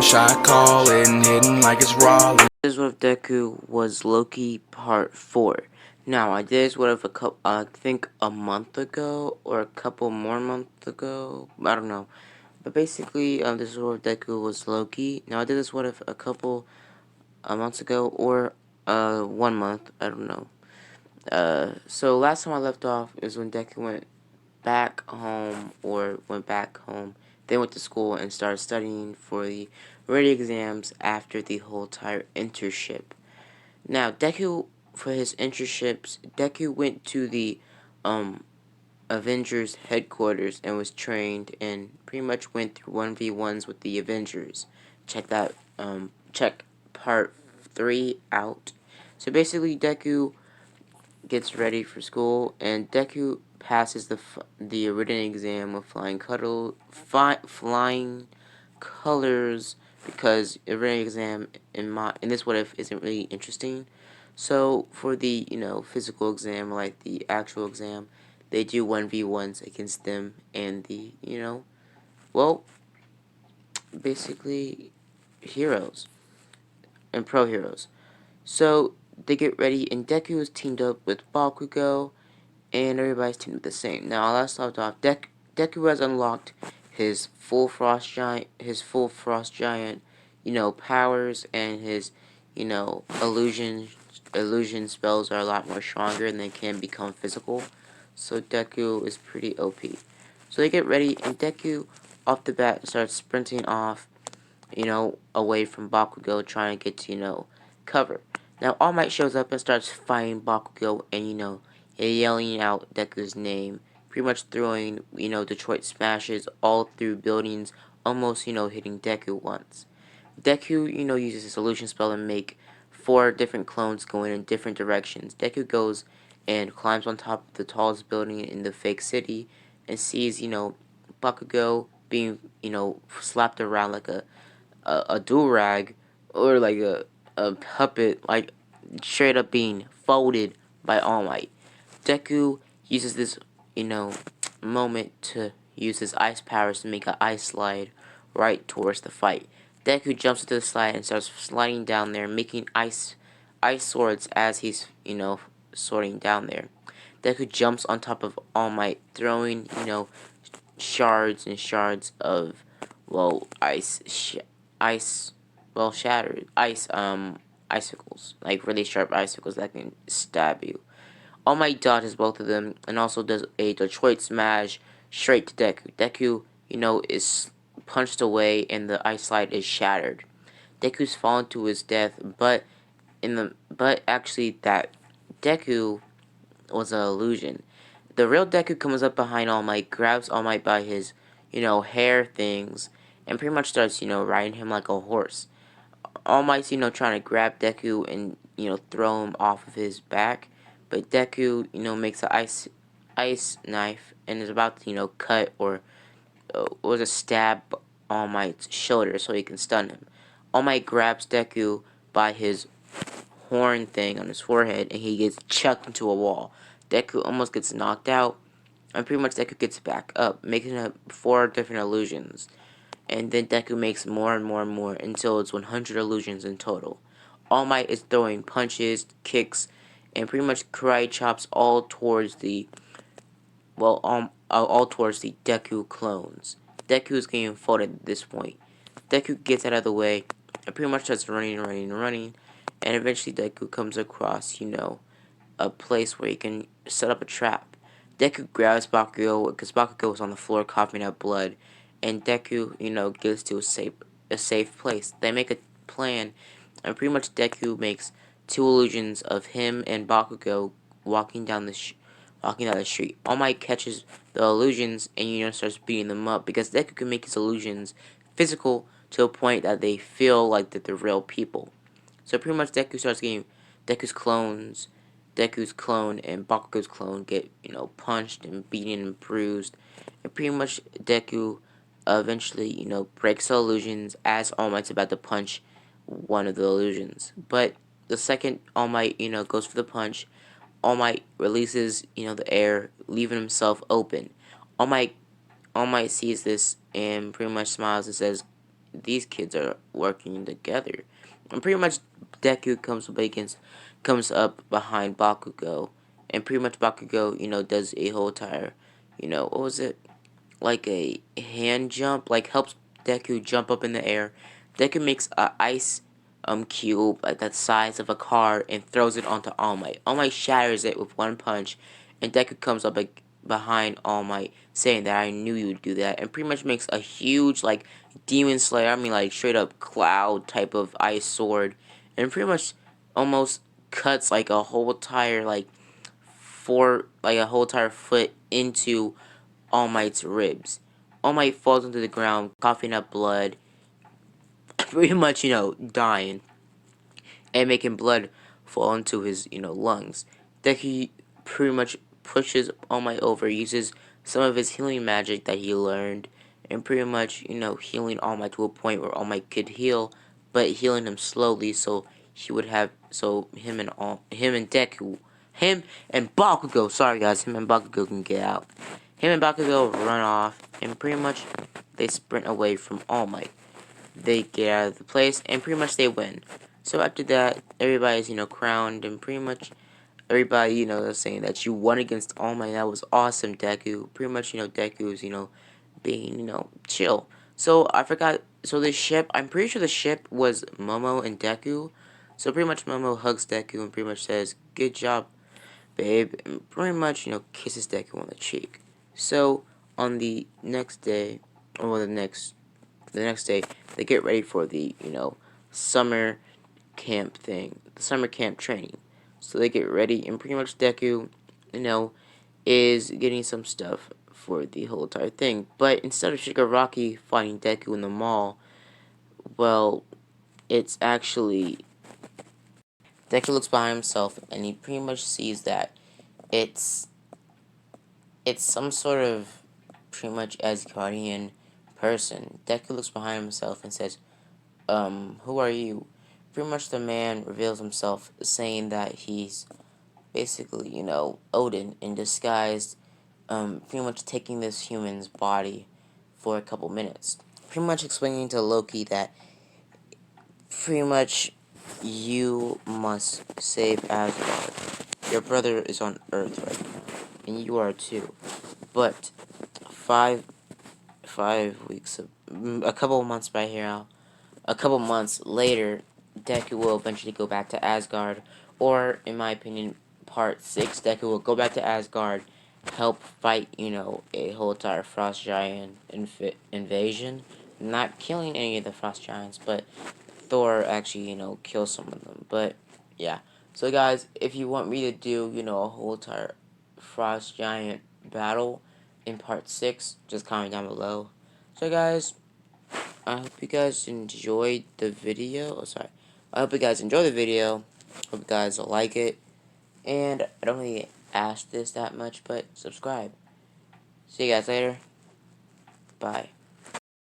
shot calling, hitting like it's raw. This is what if Deku was Loki Part 4. Now, I did this what if I think a month ago, or a couple more months ago, I don't know. But basically, this is what if Deku was Loki. Now, I did this what if a couple months ago, or 1 month, I don't know. So last time I left off is when Deku went back home, then went to school and started studying for the ready exams after the whole entire internship. Now, Deku, for his internships, Deku went to the Avengers headquarters and was trained and pretty much went through 1v1s with the Avengers. Check part 3 out. So basically, Deku gets ready for school, and Deku passes the written exam with flying colors, because a written exam in this what if isn't really interesting. So for the physical exam, like the actual exam, they do 1v1s against them and the well, basically heroes and pro heroes. So they get ready, and Deku is teamed up with Bakugo, and everybody's teamed up the same. Now last left off, Deku has unlocked his full frost giant, powers, and his, illusion spells are a lot more stronger and they can become physical. So Deku is pretty OP. So they get ready, and Deku off the bat starts sprinting off, away from Bakugo, trying to get to, cover. Now All Might shows up and starts fighting Bakugo, and yelling out Deku's name, pretty much throwing, Detroit smashes all through buildings, almost, hitting Deku once. Deku, uses his illusion spell to make 4 different clones going in different directions. Deku goes and climbs on top of the tallest building in the fake city and sees, Bakugo being, slapped around like a do-rag, or like a puppet, like straight up being folded by All Might. Deku uses this, moment to use his ice powers to make an ice slide right towards the fight. Deku jumps into the slide and starts sliding down there, making ice swords as he's, sorting down there. Deku jumps on top of All Might, throwing, shards and shards of, shattered icicles, like really sharp icicles that can stab you. All Might dodges both of them and also does a Detroit smash straight to Deku. Deku, is punched away and the ice slide is shattered. Deku's fallen to his death, but actually that Deku was an illusion. The real Deku comes up behind All Might, grabs All Might by his, hair things, and pretty much starts, riding him like a horse. All Might's, trying to grab Deku and, throw him off of his back, but Deku, makes an ice knife and is about to, cut or was a stab All Might's shoulder so he can stun him. All Might grabs Deku by his horn thing on his forehead, and he gets chucked into a wall. Deku almost gets knocked out, and pretty much Deku gets back up, making 4 different illusions. And then Deku makes more and more and more until it's 100 illusions in total. All Might is throwing punches, kicks, and pretty much karate chops all towards the Deku clones. Deku is getting folded at this point. Deku gets out of the way and pretty much starts running, and eventually Deku comes across, a place where he can set up a trap. Deku grabs Bakugo because Bakugo was on the floor coughing up blood, and Deku, gets to a safe place. They make a plan, and pretty much Deku makes 2 illusions of him and Bakugo walking down the street. All Might catches the illusions and starts beating them up because Deku can make his illusions physical to a point that they feel like that they're real people. So pretty much Deku starts getting Deku's clone and Bakugo's clone get, punched and beaten and bruised. And pretty much Deku eventually, breaks the illusions as All Might's about to punch one of the illusions. But the second All Might, goes for the punch, All Might releases, the air, leaving himself open. All Might sees this and pretty much smiles and says, these kids are working together. And pretty much Deku comes up behind Bakugo, and pretty much Bakugo, does a whole entire, what was it? Like a hand jump, like helps Deku jump up in the air. Deku makes a ice cube like that size of a car and throws it onto All Might. All Might shatters it with one punch, and Deku comes up like behind All Might, saying that I knew you would do that, and pretty much makes a huge like Demon Slayer, I mean like straight up cloud type of ice sword, and pretty much almost cuts like a whole tire like a whole entire foot into All Might's ribs. All Might falls into the ground, coughing up blood, pretty much, dying, and making blood fall into his, lungs. Deku pretty much pushes All Might over, uses some of his healing magic that he learned, and pretty much, healing All Might to a point where All Might could heal, but healing him slowly so he would have, so him and Bakugo, sorry guys, him and Bakugo can get out. Him and Bakugo run off, and pretty much they sprint away from All Might. They get out of the place, and pretty much they win. So after that, everybody's, crowned, and pretty much everybody, is saying that you won against All Might. That was awesome, Deku. Pretty much, Deku is, being, chill. So I forgot, so the ship, I'm pretty sure the ship was Momo and Deku. So pretty much Momo hugs Deku and pretty much says, good job, babe, and pretty much, kisses Deku on the cheek. So on the next day, or the next day, they get ready for the, summer camp thing, the summer camp training. So they get ready, and pretty much Deku, is getting some stuff for the whole entire thing. But instead of Shigaraki finding Deku in the mall, well, it's actually Deku looks behind himself, and he pretty much sees that it's it's some sort of pretty much Asgardian person. Deku looks behind himself and says, who are you? Pretty much the man reveals himself, saying that he's basically, Odin in disguise, pretty much taking this human's body for a couple minutes. Pretty much explaining to Loki that pretty much you must save Asgard. Your brother is on Earth right now, and you are too. But 5 weeks, a couple months by here now, a couple months later, Deku will eventually go back to Asgard, or, in my opinion, Part 6, Deku will go back to Asgard, help fight, a whole entire Frost Giant invasion, not killing any of the Frost Giants, but Thor actually, kills some of them, but, yeah. So, guys, if you want me to do, a whole entire Frost Giant battle in Part 6, just comment down below. So, guys, I hope you guys enjoyed the video. Oh, sorry. I hope you guys enjoy the video. Hope you guys will like it. And I don't really ask this that much, but subscribe. See you guys later. Bye.